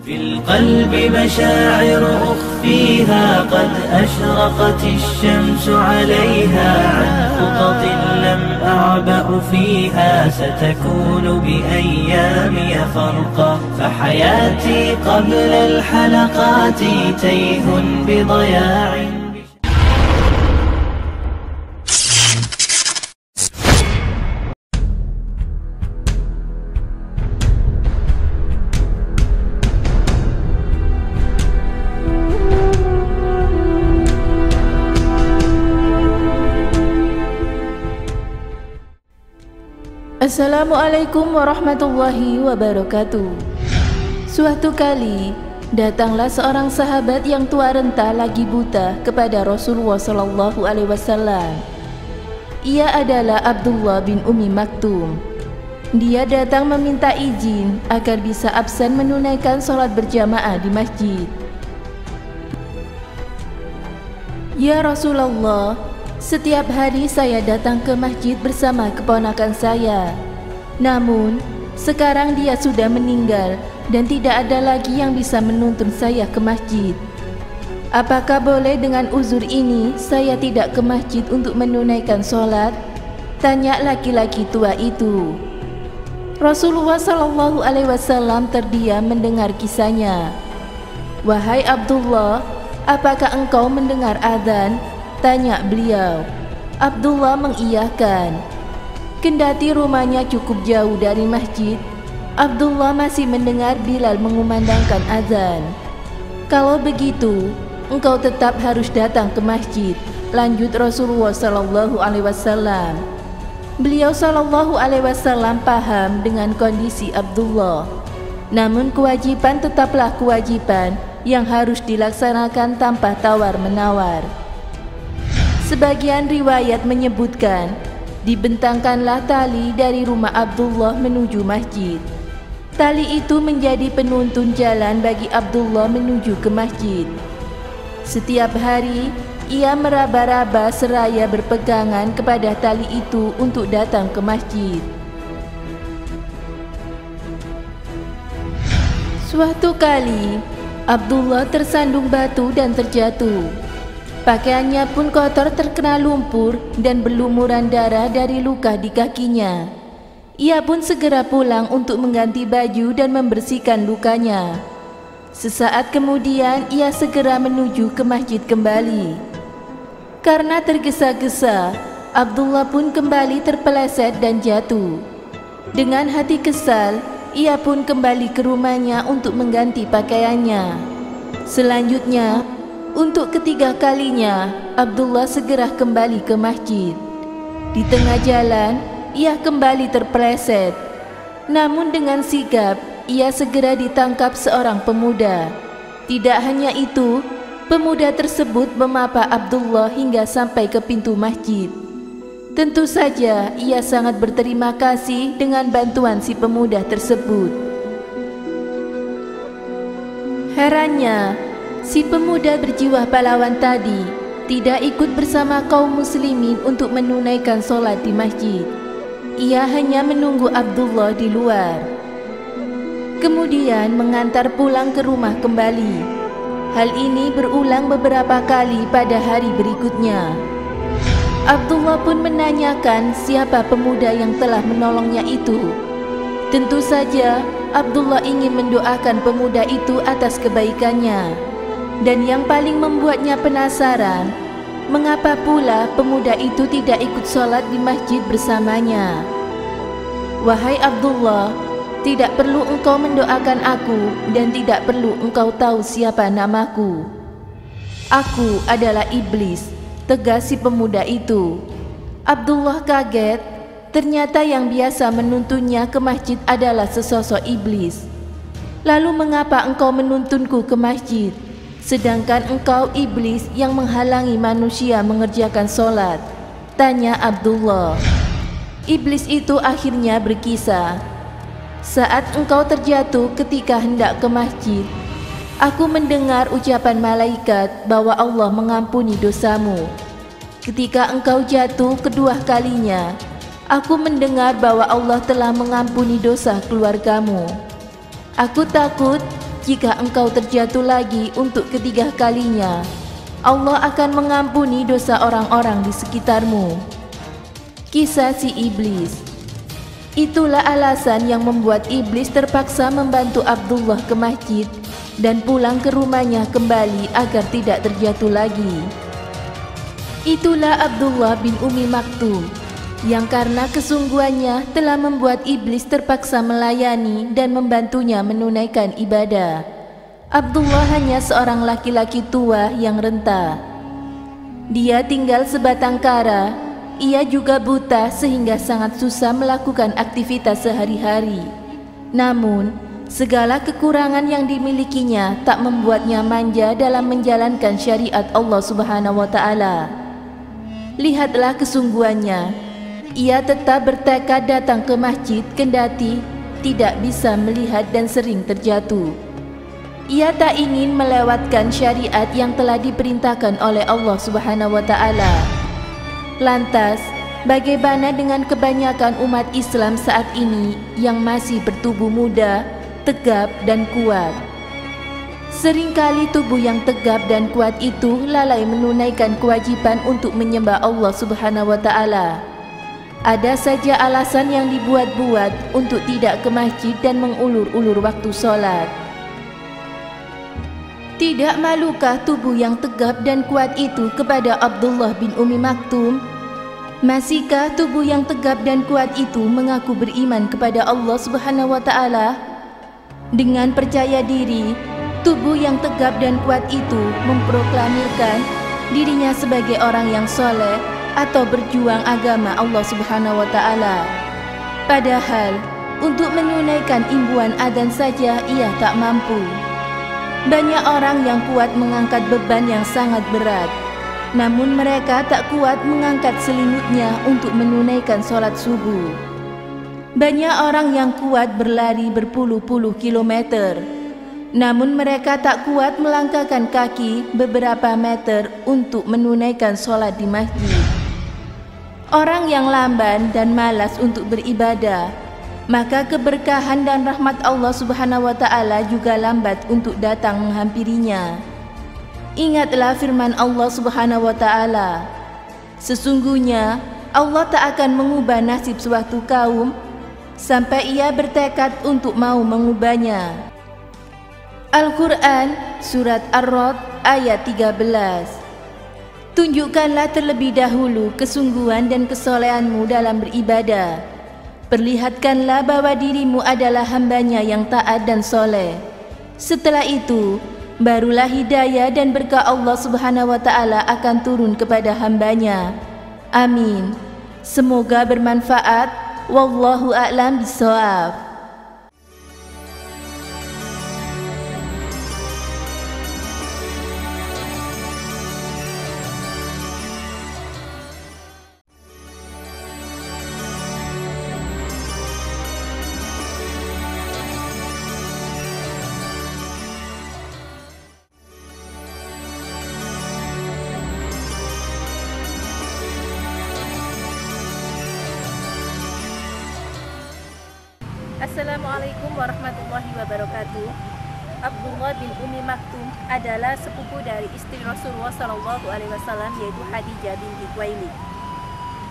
في القلب مشاعر أخفيها قد أشرقت الشمس عليها عن خطط لم أعبأ فيها ستكون بأيامي فرقا فحياتي قبل الحلقات تيه بضياع. Assalamualaikum warahmatullahi wabarakatuh. Suatu kali datanglah seorang sahabat yang tua renta lagi buta kepada Rasulullah SAW. Ia adalah Abdullah bin Ummi Maktum. Dia datang meminta izin agar bisa absen menunaikan sholat berjamaah di masjid. Ya Rasulullah, setiap hari saya datang ke masjid bersama keponakan saya. Namun, sekarang dia sudah meninggal dan tidak ada lagi yang bisa menuntun saya ke masjid. Apakah boleh dengan uzur ini saya tidak ke masjid untuk menunaikan sholat? Tanya laki-laki tua itu. Rasulullah SAW terdiam mendengar kisahnya. Wahai Abdullah, apakah engkau mendengar azan? Tanya beliau. Abdullah mengiyakan. Kendati rumahnya cukup jauh dari masjid, Abdullah masih mendengar Bilal mengumandangkan azan. Kalau begitu, engkau tetap harus datang ke masjid, lanjut Rasulullah SAW. Beliau SAW paham dengan kondisi Abdullah. Namun kewajiban tetaplah kewajiban yang harus dilaksanakan tanpa tawar-menawar. Sebagian riwayat menyebutkan, dibentangkanlah tali dari rumah Abdullah menuju masjid. Tali itu menjadi penuntun jalan bagi Abdullah menuju ke masjid. Setiap hari, ia meraba-raba seraya berpegangan kepada tali itu untuk datang ke masjid. Suatu kali, Abdullah tersandung batu dan terjatuh. Pakaiannya pun kotor terkena lumpur dan berlumuran darah dari luka di kakinya. Ia pun segera pulang untuk mengganti baju dan membersihkan lukanya. Sesaat kemudian ia segera menuju ke masjid kembali. Karena tergesa-gesa, Abdullah pun kembali terpeleset dan jatuh. Dengan hati kesal, ia pun kembali ke rumahnya untuk mengganti pakaiannya. Selanjutnya, untuk ketiga kalinya, Abdullah segera kembali ke masjid. Di tengah jalan, ia kembali terpeleset. Namun dengan sigap, ia segera ditangkap seorang pemuda. Tidak hanya itu, pemuda tersebut memapa Abdullah hingga sampai ke pintu masjid. Tentu saja, ia sangat berterima kasih dengan bantuan si pemuda tersebut. Herannya, si pemuda berjiwa pahlawan tadi tidak ikut bersama kaum muslimin untuk menunaikan sholat di masjid. Ia hanya menunggu Abdullah di luar. Kemudian mengantar pulang ke rumah kembali. Hal ini berulang beberapa kali pada hari berikutnya. Abdullah pun menanyakan siapa pemuda yang telah menolongnya itu. Tentu saja Abdullah ingin mendoakan pemuda itu atas kebaikannya. Dan yang paling membuatnya penasaran, mengapa pula pemuda itu tidak ikut sholat di masjid bersamanya. Wahai Abdullah, tidak perlu engkau mendoakan aku dan tidak perlu engkau tahu siapa namaku. Aku adalah iblis, tegas si pemuda itu. Abdullah kaget, ternyata yang biasa menuntunnya ke masjid adalah sesosok iblis. Lalu mengapa engkau menuntunku ke masjid? Sedangkan engkau iblis yang menghalangi manusia mengerjakan sholat? Tanya Abdullah. Iblis itu akhirnya berkisah. Saat engkau terjatuh ketika hendak ke masjid, aku mendengar ucapan malaikat bahwa Allah mengampuni dosamu. Ketika engkau jatuh kedua kalinya, aku mendengar bahwa Allah telah mengampuni dosa keluargamu. Aku takut jika engkau terjatuh lagi untuk ketiga kalinya, Allah akan mengampuni dosa orang-orang di sekitarmu. Kisah si iblis. Itulah alasan yang membuat iblis terpaksa membantu Abdullah ke masjid dan pulang ke rumahnya kembali agar tidak terjatuh lagi. Itulah Abdullah bin Ummi Maktum yang karena kesungguhannya telah membuat iblis terpaksa melayani dan membantunya menunaikan ibadah. Abdullah hanya seorang laki-laki tua yang renta. Dia tinggal sebatang kara. Ia juga buta sehingga sangat susah melakukan aktivitas sehari-hari. Namun, segala kekurangan yang dimilikinya tak membuatnya manja dalam menjalankan syariat Allah Subhanahu wa Ta'ala. Lihatlah kesungguhannya. Ia tetap bertekad datang ke masjid kendati tidak bisa melihat dan sering terjatuh. Ia tak ingin melewatkan syariat yang telah diperintahkan oleh Allah Subhanahu wa Ta'ala. Lantas, bagaimana dengan kebanyakan umat Islam saat ini yang masih bertubuh muda, tegap dan kuat? Seringkali tubuh yang tegap dan kuat itu lalai menunaikan kewajiban untuk menyembah Allah Subhanahu wa Ta'ala. Ada saja alasan yang dibuat-buat untuk tidak ke masjid dan mengulur-ulur waktu sholat. Tidak malukah tubuh yang tegap dan kuat itu kepada Abdullah bin Ummi Maktum? Masihkah tubuh yang tegap dan kuat itu mengaku beriman kepada Allah Subhanahu wa Ta'ala? Dengan percaya diri, tubuh yang tegap dan kuat itu memproklamirkan dirinya sebagai orang yang soleh atau berjuang agama Allah Subhanahu wa Ta'ala. Padahal, untuk menunaikan imbuhan adzan saja ia tak mampu. Banyak orang yang kuat mengangkat beban yang sangat berat, namun mereka tak kuat mengangkat selimutnya untuk menunaikan sholat subuh. Banyak orang yang kuat berlari berpuluh-puluh kilometer, namun mereka tak kuat melangkahkan kaki beberapa meter untuk menunaikan sholat di masjid. Orang yang lamban dan malas untuk beribadah, maka keberkahan dan rahmat Allah Subhanahu wa Ta'ala juga lambat untuk datang menghampirinya. Ingatlah firman Allah Subhanahu wa Ta'ala, sesungguhnya Allah tak akan mengubah nasib suatu kaum sampai ia bertekad untuk mau mengubahnya. Al-Quran Surat Ar-Ra'd ayat 13. Tunjukkanlah terlebih dahulu kesungguhan dan kesolehanmu dalam beribadah. Perlihatkanlah bahwa dirimu adalah hambanya yang taat dan soleh. Setelah itu, barulah hidayah dan berkah Allah Subhanahu wa Ta'ala akan turun kepada hambanya. Amin. Semoga bermanfaat. Wallahu a'lam bishawab. Assalamualaikum warahmatullahi wabarakatuh. Abdullah bin Ummi Maktum adalah sepupu dari istri Rasulullah SAW, yaitu Khadijah binti Khuwailid.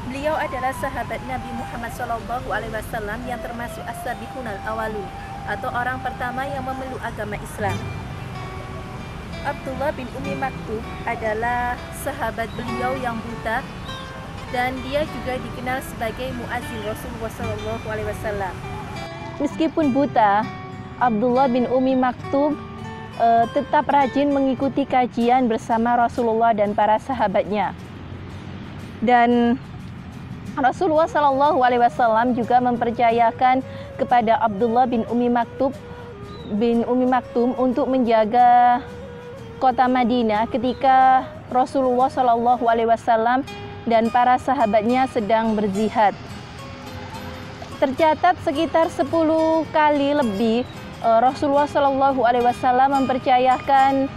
Beliau adalah sahabat Nabi Muhammad SAW yang termasuk as-sabiqunal awalun, atau orang pertama yang memeluk agama Islam. Abdullah bin Ummi Maktum adalah sahabat beliau yang buta, dan dia juga dikenal sebagai muazzin Rasulullah SAW. Meskipun buta, Abdullah bin Ummi Maktum tetap rajin mengikuti kajian bersama Rasulullah dan para sahabatnya. Dan Rasulullah SAW juga mempercayakan kepada Abdullah bin Ummi Maktum untuk menjaga kota Madinah ketika Rasulullah SAW dan para sahabatnya sedang berzihad. Tercatat sekitar 10 kali lebih Rasulullah SAW mempercayakan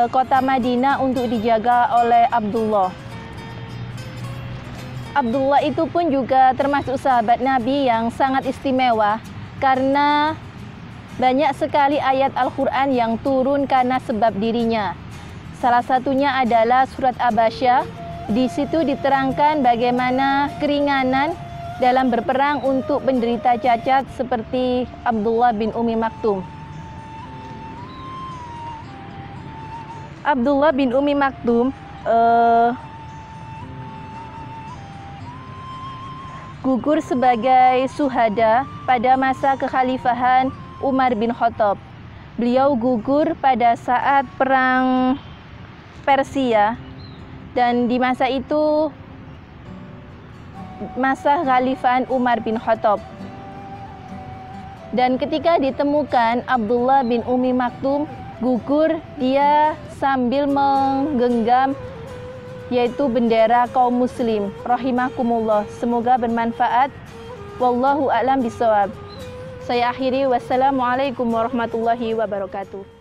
kota Madinah untuk dijaga oleh Abdullah. Abdullah itu pun juga termasuk sahabat Nabi yang sangat istimewa karena Banyak sekali ayat Al-Quran yang turun karena sebab dirinya. Salah satunya adalah surat Abasyah. Di situ diterangkan bagaimana keringanan dalam berperang untuk penderita cacat seperti Abdullah bin Umi Maktum. Abdullah bin Umi Maktum gugur sebagai syuhada pada masa kekhalifahan Umar bin Khattab. Beliau gugur pada saat perang Persia, dan di masa itu masa kekhalifahan Umar bin Khattab. Dan ketika ditemukan Abdullah bin Umi Maktum gugur, dia sambil menggenggam yaitu bendera kaum muslim. Rahimakumullah. Semoga bermanfaat. Wallahu a'lam bishawab. Saya akhiri. Wassalamualaikum warahmatullahi wabarakatuh.